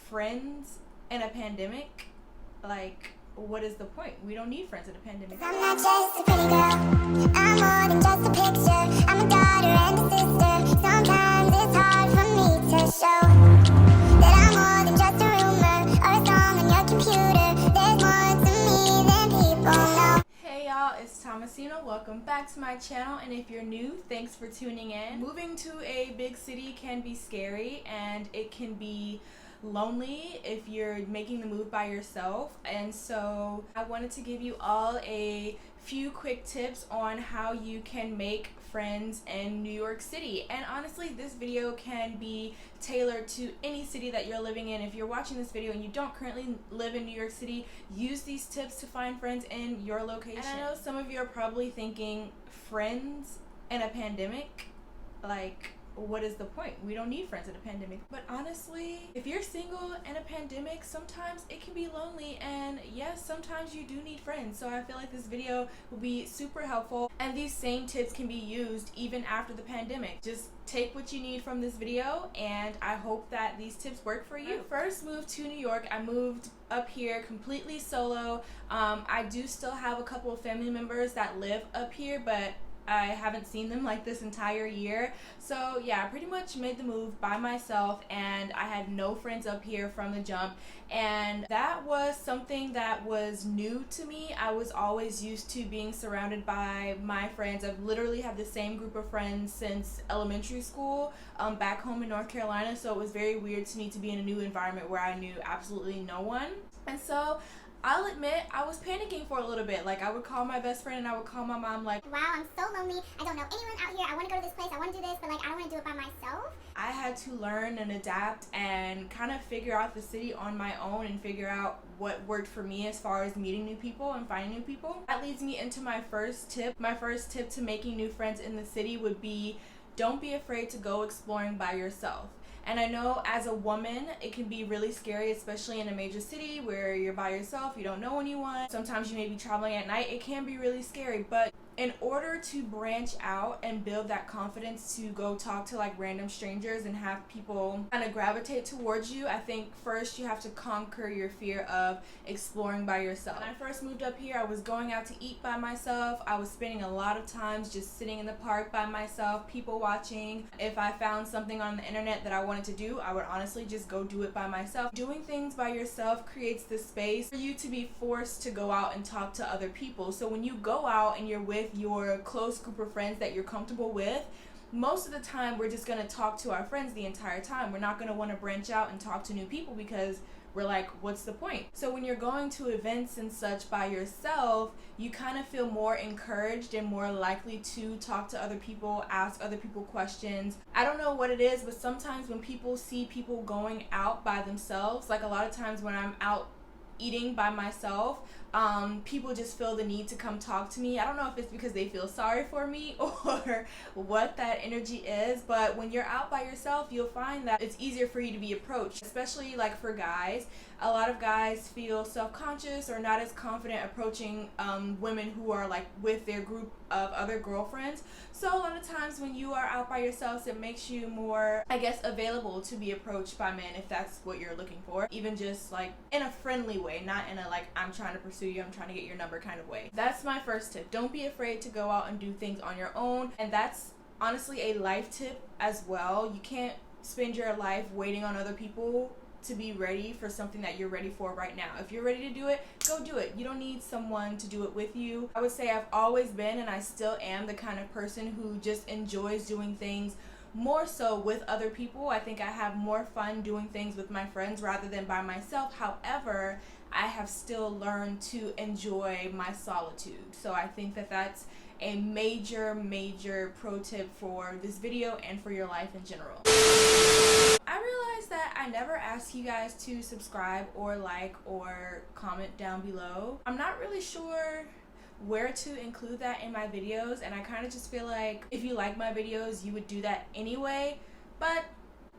friends in a pandemic, like, what is the point? We don't need friends in a pandemic. I'm not just a pretty girl, I'm more than just a picture. I'm a daughter and a sister. Sometimes it's hard for me to show that I'm more than just a rumor or a song on your computer. There's more to me than people know. Hey y'all, it's Thomasina. Welcome back to my channel, and if you're new, thanks for tuning in. Moving to a big city can be scary, and it can be lonely if you're making the move by yourself, and so I wanted to give you all a few quick tips on how you can make friends in New York City. And honestly, this video can be tailored to any city that you're living in. If you're watching this video and you don't currently live in New York City, use these tips to find friends in your location. And I know some of you are probably thinking, friends in a pandemic? Like, what is the point? We don't need friends in a pandemic. But honestly, if you're single in a pandemic, sometimes it can be lonely, and yes, sometimes you do need friends. So I feel like this video will be super helpful, and these same tips can be used even after the pandemic. Just take what you need from this video, and I hope that these tips work for you. When I first moved to New York, I moved up here completely solo. I do still have a couple of family members that live up here, but I haven't seen them like this entire year. So yeah, I pretty much made the move by myself, and I had no friends up here from the jump, and that was something that was new to me. I was always used to being surrounded by my friends. I've literally had the same group of friends since elementary school back home in North Carolina, so it was very weird to me to be in a new environment where I knew absolutely no one. And so I'll admit, I was panicking for a little bit. Like, I would call my best friend and I would call my mom like, Wow, I'm so lonely. I don't know anyone out here. I want to go to this place. I want to do this, but like I don't want to do it by myself. I had to learn and adapt and kind of figure out the city on my own and figure out what worked for me as far as meeting new people and finding new people. That leads me into my first tip. My first tip to making new friends in the city would be, don't be afraid to go exploring by yourself. And I know as a woman, it can be really scary, especially in a major city where you're by yourself, you don't know anyone. Sometimes you may be traveling at night. It can be really scary, but in order to branch out and build that confidence to go talk to like random strangers and have people kind of gravitate towards you, I think first you have to conquer your fear of exploring by yourself. When I first moved up here, I was going out to eat by myself. I was spending a lot of times just sitting in the park by myself, people watching. If I found something on the internet that I wanted to do, I would honestly just go do it by myself. Doing things by yourself creates the space for you to be forced to go out and talk to other people. So when you go out and you're with your close group of friends that you're comfortable with, most of the time we're just going to talk to our friends the entire time. We're not going to want to branch out and talk to new people because we're like, what's the point? So when you're going to events and such by yourself, you kind of feel more encouraged and more likely to talk to other people, ask other people questions. I don't know what it is, but sometimes when people see people going out by themselves, like a lot of times when I'm out eating by myself, people just feel the need to come talk to me. I don't know if it's because they feel sorry for me or what that energy is, but when you're out by yourself, you'll find that it's easier for you to be approached, especially like for guys. A lot of guys feel self-conscious or not as confident approaching women who are like with their group of other girlfriends. So a lot of times when you are out by yourselves, it makes you more, I guess, available to be approached by men if that's what you're looking for. Even just like in a friendly way, not in a like, I'm trying to pursue you, I'm trying to get your number kind of way. That's my first tip. Don't be afraid to go out and do things on your own. And that's honestly a life tip as well. You can't spend your life waiting on other people to be ready for something that you're ready for right now. If you're ready to do it, go do it. You don't need someone to do it with you. I would say I've always been, and I still am, the kind of person who just enjoys doing things more so with other people. I think I have more fun doing things with my friends rather than by myself. However, I have still learned to enjoy my solitude. So I think that that's a major pro tip for this video and for your life in general. I realized that I never ask you guys to subscribe or like or comment down below. I'm not really sure where to include that in my videos, and I kind of just feel like if you like my videos, you would do that anyway, but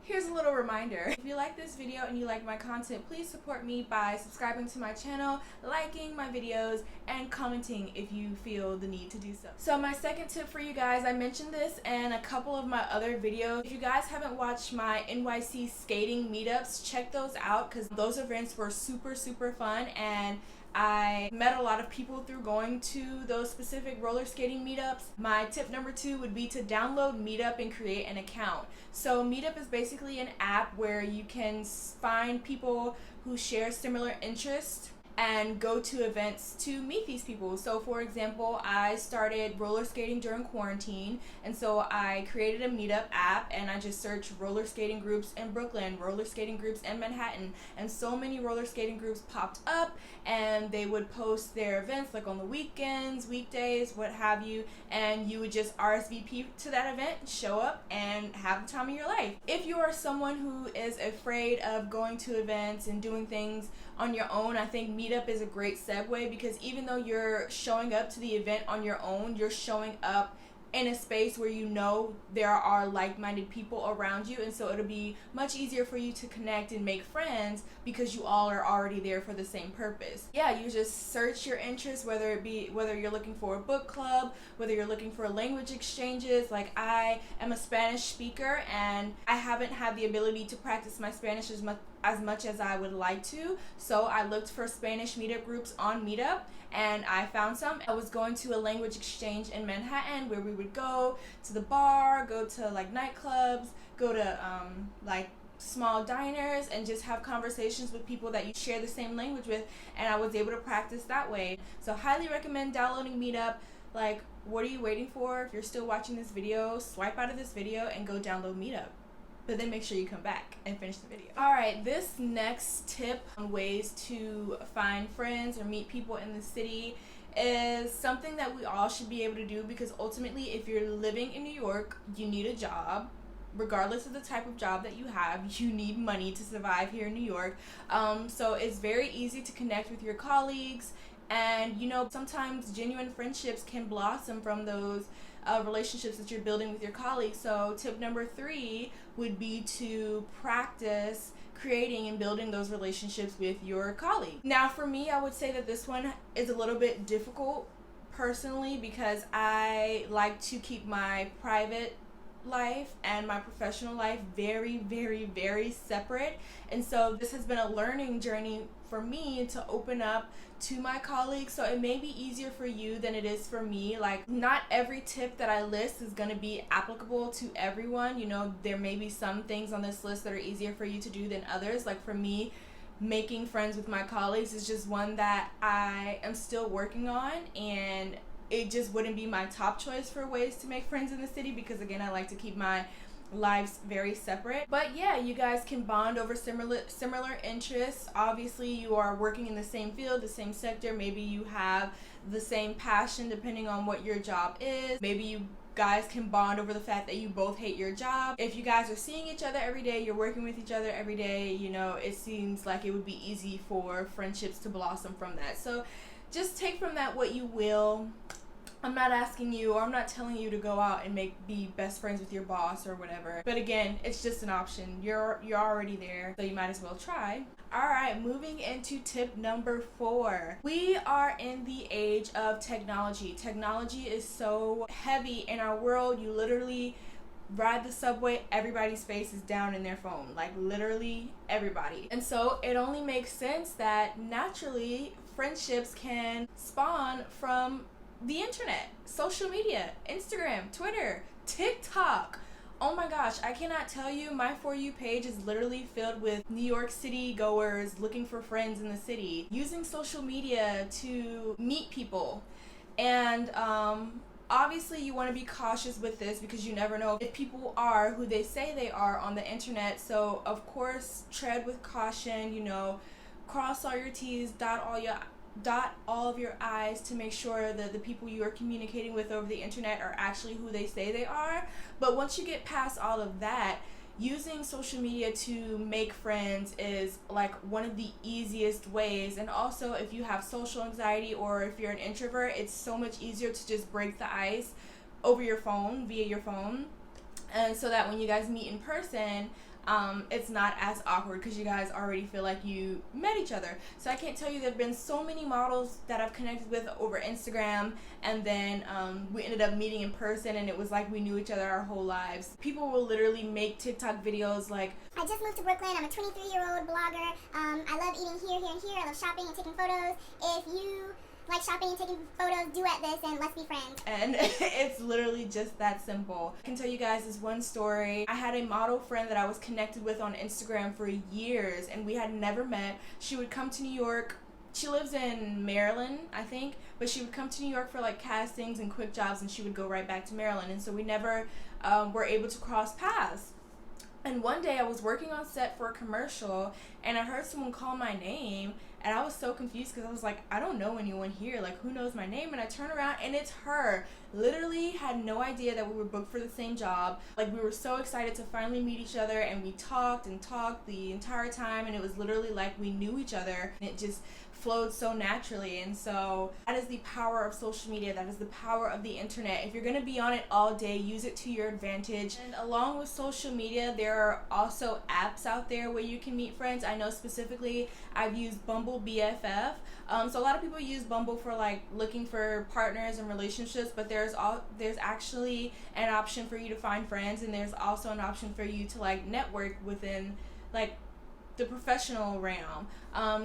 Here's a little reminder. If you like this video and you like my content, please support me by subscribing to my channel, liking my videos, and commenting if you feel the need to do so. So my second tip for you guys, I mentioned this in a couple of my other videos. If you guys haven't watched my NYC skating meetups, check those out because those events were super fun, and I met a lot of people through going to those specific roller skating meetups. My tip number 2 would be to download Meetup and create an account. So Meetup is basically an app where you can find people who share similar interests and go to events to meet these people. So for example, I started roller skating during quarantine, and so I created a Meetup app and I just searched roller skating groups in Brooklyn, roller skating groups in Manhattan, and so many roller skating groups popped up, and they would post their events like on the weekends, weekdays, what have you, and you would just RSVP to that event, show up, and have the time of your life. If you are someone who is afraid of going to events and doing things on your own, I think Meetup is a great segue, because even though you're showing up to the event on your own, you're showing up in a space where you know there are like-minded people around you, and so it'll be much easier for you to connect and make friends because you all are already there for the same purpose. Yeah, you just search your interests, whether you're looking for a book club, whether you're looking for language exchanges. Like, I am a Spanish speaker and I haven't had the ability to practice my Spanish as much as I would like to, so I looked for Spanish meetup groups on Meetup, and I found some. I was going to a language exchange in Manhattan where we would go to the bar, go to like nightclubs, go to like small diners, and just have conversations with people that you share the same language with, and I was able to practice that way. So highly recommend downloading Meetup. Like, what are you waiting for? If you're still watching this video, swipe out of this video and go download Meetup. But then make sure you come back and finish the video. Alright, this next tip on ways to find friends or meet people in the city is something that we all should be able to do, because ultimately, if you're living in New York, you need a job. Regardless of the type of job that you have, you need money to survive here in New York. So it's very easy to connect with your colleagues, and you know, sometimes genuine friendships can blossom from those relationships that you're building with your colleagues. So tip number 3 would be to practice creating and building those relationships with your colleagues. Now for me, I would say that this one is a little bit difficult personally, because I like to keep my private life and my professional life very separate, and so this has been a learning journey for me to open up to my colleagues. So it may be easier for you than it is for me. Like, not every tip that I list is going to be applicable to everyone. You know, there may be some things on this list that are easier for you to do than others. Like for me, making friends with my colleagues is just one that I am still working on, and it just wouldn't be my top choice for ways to make friends in the city, because again, I like to keep my lives very separate. But yeah, you guys can bond over similar interests. Obviously, you are working in the same field, the same sector. Maybe you have the same passion depending on what your job is. Maybe you guys can bond over the fact that you both hate your job. If you guys are seeing each other every day, you're working with each other every day, you know, it seems like it would be easy for friendships to blossom from that. So just take from that what you will. I'm not asking you, or I'm not telling you to go out and be best friends with your boss or whatever. But again, it's just an option. You're already there, so you might as well try. Alright, moving into tip number 4. We are in the age of technology. Technology is so heavy in our world. You literally ride the subway, everybody's face is down in their phone. Like, literally everybody. And so it only makes sense that naturally friendships can spawn from the internet, social media, Instagram, Twitter, TikTok. Oh my gosh, I cannot tell you, my For You page is literally filled with New York City goers looking for friends in the city, using social media to meet people. And obviously you want to be cautious with this, because you never know if people are who they say they are on the internet. So of course, tread with caution, you know, cross all your T's, dot all of your I's to make sure that the people you are communicating with over the internet are actually who they say they are. But once you get past all of that, using social media to make friends is like one of the easiest ways. And also, if you have social anxiety or if you're an introvert, it's so much easier to just break the ice over your phone, via your phone. And so that when you guys meet in person, it's not as awkward because you guys already feel like you met each other. So I can't tell you, there have been so many models that I've connected with over Instagram, and then we ended up meeting in person, and it was like we knew each other our whole lives. People will literally make TikTok videos like, I just moved to Brooklyn, I'm a 23-year-old blogger, I love eating here, here, and here, I love shopping and taking photos. If you like shopping and taking photos, duet this and let's be friends. And it's literally just that simple. I can tell you guys this one story. I had a model friend that I was connected with on Instagram for years, and we had never met. She would come to New York. She lives in Maryland, I think, but she would come to New York for like castings and quick jobs, and she would go right back to Maryland, and so we never were able to cross paths. And one day I was working on set for a commercial, and I heard someone call my name, and I was so confused because I was like, I don't know anyone here, like who knows my name? And I turn around and it's her. Literally had no idea that we were booked for the same job. Like, we were so excited to finally meet each other, and we talked and talked the entire time, and it was literally like we knew each other. It just flowed so naturally. And so that is the power of social media. That is the power of the internet. If you're going to be on it all day, use it to your advantage. And along with social media, there are also apps out there where you can meet friends. I know specifically I've used Bumble BFF. So a lot of people use Bumble for like looking for partners and relationships, but there's actually an option for you to find friends, and there's also an option for you to like network within like the professional realm.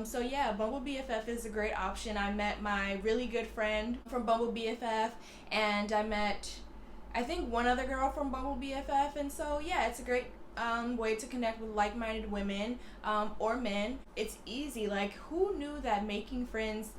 So yeah, Bumble BFF is a great option. I met my really good friend from Bumble BFF, and I met, I think, one other girl from Bumble BFF, and so yeah, it's a great way to connect with like-minded women or men. It's easy. Like, who knew that making friends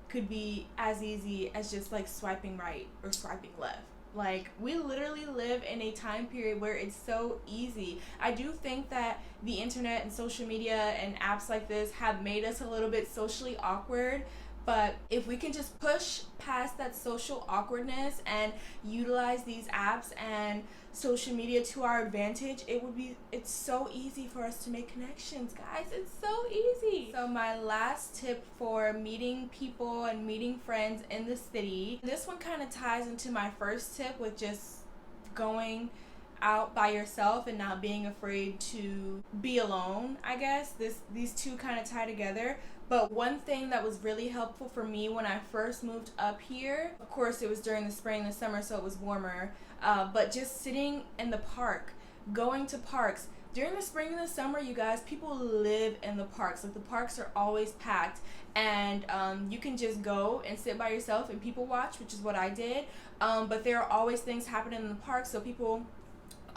could be as easy as just like swiping right or swiping left? Like, we literally live in a time period where it's so easy. I do think that the internet and social media and apps like this have made us a little bit socially awkward, but if we can just push past that social awkwardness and utilize these apps and social media to our advantage, it's so easy for us to make connections, guys. It's so easy. So my last tip for meeting people and meeting friends in the city, this one kind of ties into my first tip with just going out by yourself and not being afraid to be alone. I guess these two kind of tie together. But one thing that was really helpful for me when I first moved up here, of course it was during the spring and the summer, so it was warmer, but just sitting in the park, going to parks. During the spring and the summer, you guys, people live in the parks. Like, the parks are always packed, and you can just go and sit by yourself and people watch, which is what I did. But there are always things happening in the park, so people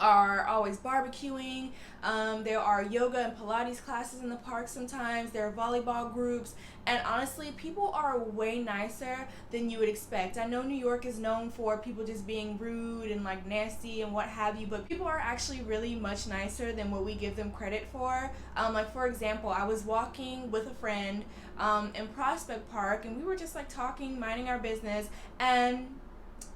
are always barbecuing. There are yoga and Pilates classes in the park sometimes. There are volleyball groups. And honestly, people are way nicer than you would expect. I know New York is known for people just being rude and like nasty and what have you, but people are actually really much nicer than what we give them credit for. Like, for example, I was walking with a friend in Prospect Park, and we were just like talking, minding our business, and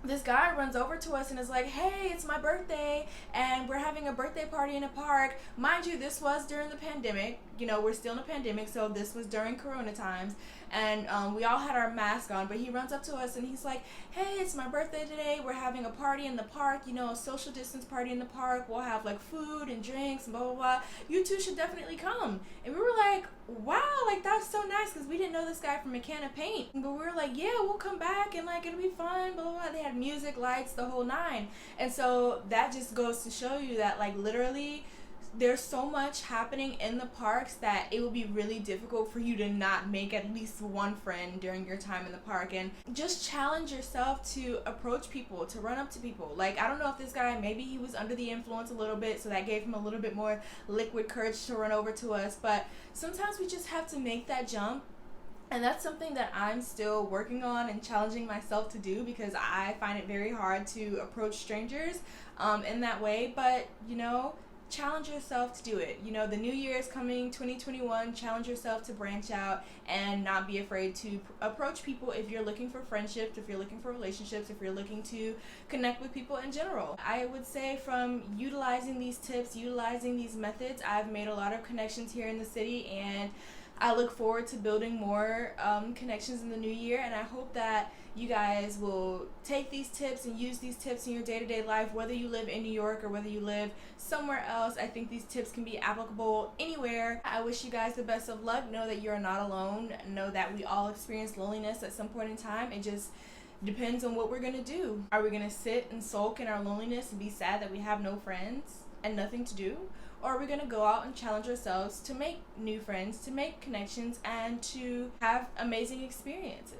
this guy runs over to us and is like, hey, it's my birthday, and we're having a birthday party in a park. Mind you, this was during the pandemic. You know, we're still in a pandemic, so this was during Corona times, and we all had our masks on, but he runs up to us and he's like, hey, it's my birthday today, we're having a party in the park, you know, a social distance party in the park, we'll have like food and drinks and blah blah blah, you two should definitely come. And we were like, wow, like, that's so nice, because we didn't know this guy from a can of paint, but we were like, yeah, we'll come back and like it'll be fun, blah blah blah. They had music, lights, the whole nine. And so that just goes to show you that, like, literally there's so much happening in the parks that it will be really difficult for you to not make at least one friend during your time in the park. And just challenge yourself to approach people, to run up to people. Like, I don't know if this guy, maybe he was under the influence a little bit, so that gave him a little bit more liquid courage to run over to us, but sometimes we just have to make that jump. And that's something that I'm still working on and challenging myself to do, because I find it very hard to approach strangers in that way. But, you know, challenge yourself to do it. You know, the new year is coming, 2021. Challenge yourself to branch out and not be afraid to approach people if you're looking for friendships, if you're looking for relationships, if you're looking to connect with people in general. I would say from utilizing these tips, utilizing these methods, I've made a lot of connections here in the city, and I look forward to building more connections in the new year, and I hope that you guys will take these tips and use these tips in your day-to-day life, whether you live in New York or whether you live somewhere else. I think these tips can be applicable anywhere. I wish you guys the best of luck. Know that you're not alone. Know that we all experience loneliness at some point in time. It just depends on what we're gonna do. Are we gonna sit and sulk in our loneliness and be sad that we have no friends and nothing to do? Or are we gonna go out and challenge ourselves to make new friends, to make connections, and to have amazing experiences?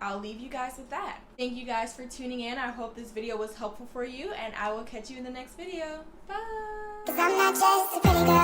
I'll leave you guys with that. Thank you guys for tuning in. I hope this video was helpful for you, and I will catch you in the next video. Bye! 'Cause I'm not just a pretty girl.